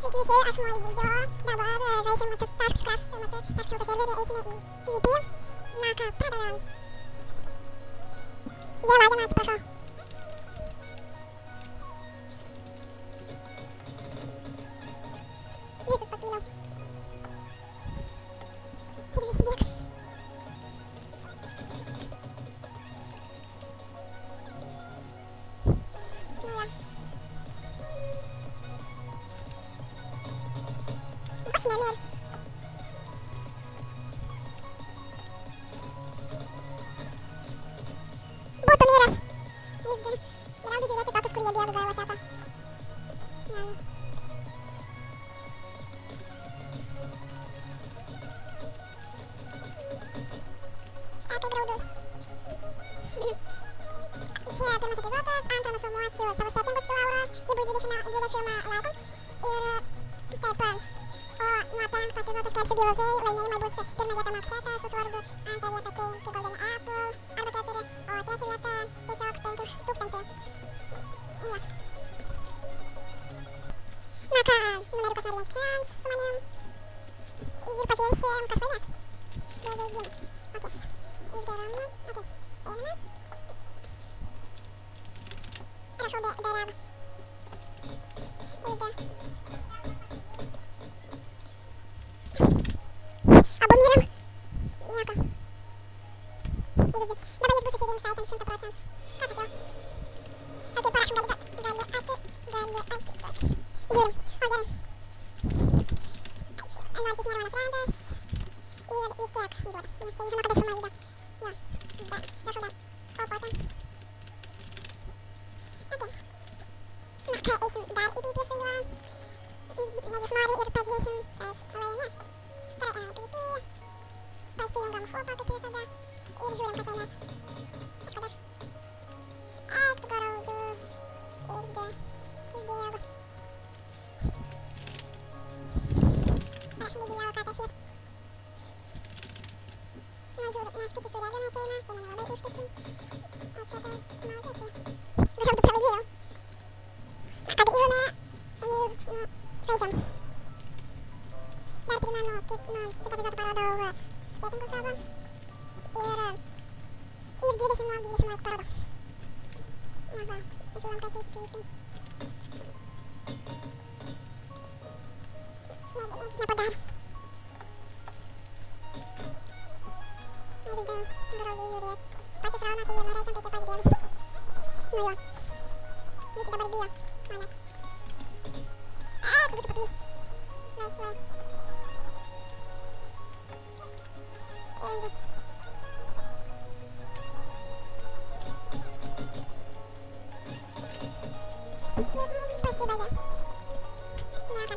Sveiki visi, aš naują video. Dabar žaisim Taskcraft serverį, eisime į PvP. Na ką, pradedam. Jie lagina, atsiprašau. Visus papyliau. Ir visi bėg. Nu jo. Bus nemėr. Būtų myras. Jis geriausiai žiūrėti tokius, kurie bėga gaila seto. Na. Apie graudus. Čia pirmas epizodas, antrą nufilmuosiu savo settingus filauros, jie bus 20 laikų. Ir taip, o nuo 5 epizodo skelbsiu giveaway, laimėjimai bus pirma vieta Maxeta su svordu, antrą vietą 5 Golden Apple arba 4, o trečią vietą tiesiog 5000. Jo. Na ką, numeriukas nori viens kitiems su manim. Ir pažiūrėsim, kas laimės. Beveikimą. Ok. Išgeram. Ok. Einame. Rašau darab. Eida. Abu myram. Nieko. Dabar jis bus susirinks item 100%. Ką sakiau? Ok, parašom gali duot. Gali ati. Žiūrim. O, gerai. Nors jis nėra mano frendas. Ir vis tiek duoda. Nes tai žino, kad aš filmuoju video. Jo. Da. Rašau da. O, potom. Ok. Na ką, eisim dar į PvP su juo. Nes jis nori ir pažiūrėsim, kas laimės. Gerai, einame į PvP. Pasijungam hopą, kaip visada. Ir žiūrim, kas laimės. Kažkada aš. Eik tu graudus. Irgi. Užbėgu. Parašom video, ką tai šis. Nu, žiūrim, nes kiti su regiu mes eina, tai mane labai išpūstim. O čia tas maudėsi. Graudu pralaimėjau. Na ką, grįžome ir žaidžiam. Dar primenu, kitą epizodą parodau settingus savo. Ir 20 laikų parodau. Na va, žiūrim, kas veiks PvP. Nič nepadariu. Eidam graudu žiūrėt. Patys rauna, tai jie mažai tam taip pat bėgu. Nu jo. Visi dabar bijo manęs. Eik, tu būčiau papyl. Laisvai. Endu. Ir pasibaigė. Na ką.